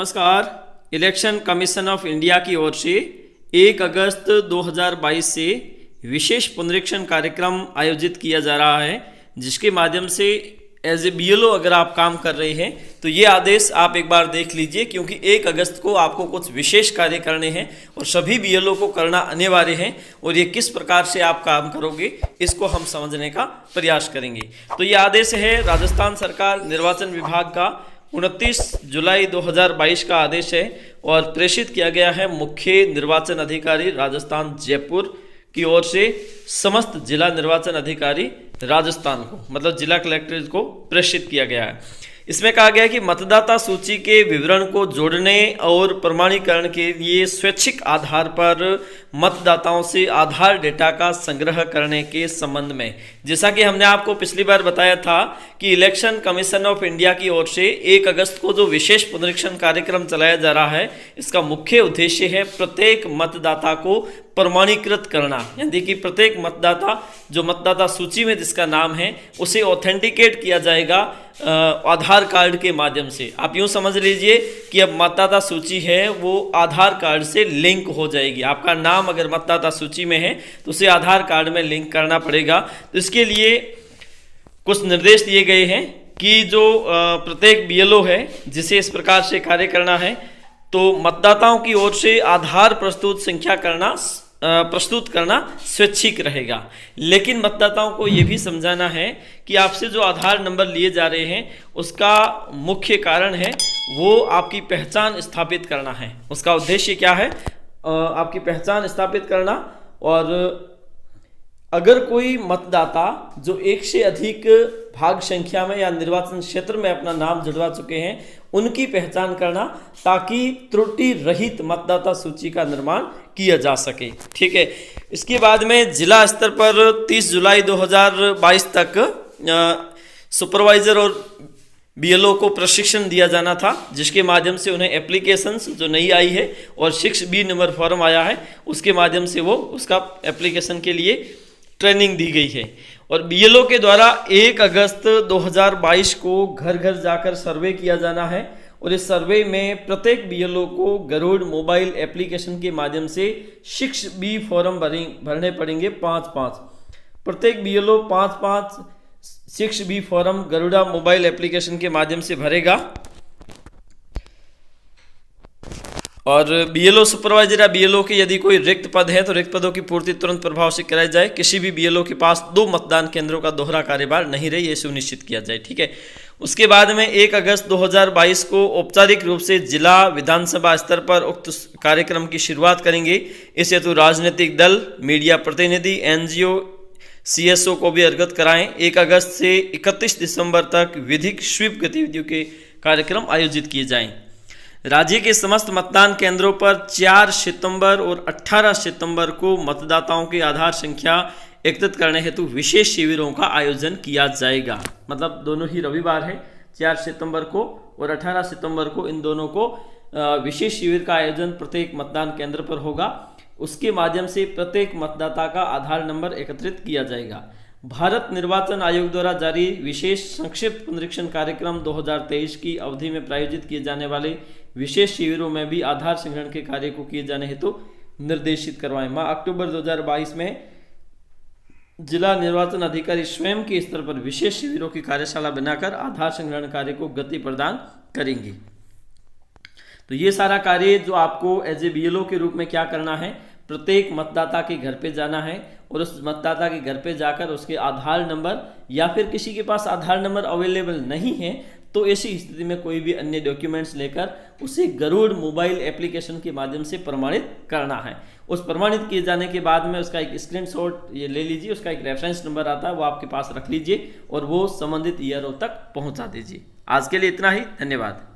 नमस्कार। Election commission of India की ओर से 1 अगस्त 2022 से विशेष पुनरीक्षण कार्यक्रम आयोजित किया जा रहा है, जिसके माध्यम से एज ए बीएलओ अगर आप काम कर रहे हैं तो ये आदेश आप एक बार देख लीजिए, क्योंकि 1 अगस्त को आपको कुछ विशेष कार्य करने हैं और सभी बीएलओ को करना अनिवार्य है। और ये किस प्रकार से आप काम करोगे इसको हम समझने का प्रयास करेंगे। तो ये आदेश है राजस्थान सरकार निर्वाचन विभाग का 29 जुलाई 2022 का आदेश है और प्रेषित किया गया है मुख्य निर्वाचन अधिकारी राजस्थान जयपुर की ओर से समस्त जिला निर्वाचन अधिकारी राजस्थान को, मतलब जिला कलेक्टर को प्रेषित किया गया है। इसमें कहा गया है कि मतदाता सूची के विवरण को जोड़ने और प्रमाणीकरण के लिए स्वैच्छिक आधार पर मतदाताओं से आधार डेटा का संग्रह करने के संबंध में, जैसा कि हमने आपको पिछली बार बताया था कि इलेक्शन कमीशन ऑफ इंडिया की ओर से 1 अगस्त को जो विशेष पुनरीक्षण कार्यक्रम चलाया जा रहा है, इसका मुख्य उद्देश्य है प्रत्येक मतदाता को प्रमाणीकृत करना, यानी कि प्रत्येक मतदाता जो मतदाता सूची में जिसका नाम है उसे ऑथेंटिकेट किया जाएगा आधार कार्ड के माध्यम से। आप यूं समझ लीजिए कि अब मतदाता सूची है वो आधार कार्ड से लिंक हो जाएगी। आपका नाम अगर मतदाता सूची में है तो उसे आधार कार्ड में लिंक करना पड़ेगा। तो इसके लिए कुछ निर्देश दिए गए हैं कि जो प्रत्येक बीएलओ है जिसे इस प्रकार से कार्य करना है, तो मतदाताओं की ओर से आधार प्रस्तुत करना स्वैच्छिक रहेगा। लेकिन मतदाताओं को यह भी समझाना है कि आपसे जो आधार नंबर लिए जा रहे हैं उसका मुख्य कारण है वो आपकी पहचान स्थापित करना है। उसका उद्देश्य क्या है? आपकी पहचान स्थापित करना। और अगर कोई मतदाता जो 1 से अधिक भाग संख्या में या निर्वाचन क्षेत्र में अपना नाम जुड़वा चुके हैं उनकी पहचान करना, ताकि त्रुटि रहित मतदाता सूची का निर्माण किया जा सके। ठीक है। इसके बाद में जिला स्तर पर 30 जुलाई 2022 तक सुपरवाइजर और बीएलओ को प्रशिक्षण दिया जाना था, जिसके माध्यम से उन्हें एप्लीकेशंस जो नई आई है और 6B नंबर फॉर्म आया है उसके माध्यम से वो उसका एप्लीकेशन के लिए ट्रेनिंग दी गई है। और बीएलओ के द्वारा 1 अगस्त 2022 को घर घर जाकर सर्वे किया जाना है और इस सर्वे में प्रत्येक बीएलओ को गरुड़ मोबाइल एप्लीकेशन के माध्यम से 6B फॉर्म भरने पड़ेंगे 5-5। प्रत्येक BLO 5-5 6B form Garuda mobile application के माध्यम से भरेगा। और बीएलओ सुपरवाइजर या बीएलओ के यदि कोई रिक्त पद है तो रिक्त पदों की पूर्ति तुरंत प्रभाव से कराई जाए। किसी भी बीएलओ के पास 2 मतदान केंद्रों का दोहरा कार्यभार नहीं रहे, ये सुनिश्चित किया जाए। ठीक है। उसके बाद में 1 अगस्त 2022 को औपचारिक रूप से जिला विधानसभा स्तर पर उक्त कार्यक्रम की शुरुआत करेंगे। इस हेतु राजनीतिक दल, मीडिया प्रतिनिधि, एनजीओ, सीएसओ को भी अवगत कराएं। 1 अगस्त से 31 दिसंबर तक विधिक स्वीप गतिविधियों के कार्यक्रम आयोजित किए जाएं। राज्य के समस्त मतदान केंद्रों पर 4 सितंबर और 18 सितंबर को मतदाताओं की आधार संख्या एकत्रित करने हेतु विशेष शिविरों का आयोजन किया जाएगा। मतलब दोनों ही रविवार है, 4 सितंबर को और 18 सितंबर को, इन दोनों को विशेष शिविर का आयोजन प्रत्येक मतदान केंद्र पर होगा। उसके माध्यम से प्रत्येक मतदाता का आधार नंबर एकत्रित किया जाएगा। भारत निर्वाचन आयोग द्वारा जारी विशेष संक्षिप्त पुनरीक्षण कार्यक्रम 2023 की अवधि में प्रायोजित किए जाने वाले विशेष शिविरों में भी आधार संग्रहण के कार्य को किए जाने हेतु निर्देशित करवाएं। माह अक्टूबर 2022 में जिला निर्वाचन अधिकारी स्वयं के स्तर पर विशेष शिविरों की कार्यशाला बनाकर आधार संग्रहण कार्य को गति प्रदान करेंगी। तो ये सारा कार्य जो आपको एज ए बीएलओ के रूप में क्या करना है, प्रत्येक मतदाता के घर पे जाना है और उस मतदाता के घर पे जाकर उसके आधार नंबर, या फिर किसी के पास आधार नंबर अवेलेबल नहीं है तो ऐसी स्थिति में कोई भी अन्य डॉक्यूमेंट्स लेकर उसे गरुड़ मोबाइल एप्लीकेशन के माध्यम से प्रमाणित करना है। उस प्रमाणित किए जाने के बाद में उसका एक स्क्रीनशॉट ये ले लीजिए, उसका एक रेफरेंस नंबर आता है वो आपके पास रख लीजिए और वो संबंधित ईआरओ तक पहुंचा दीजिए। आज के लिए इतना ही, धन्यवाद।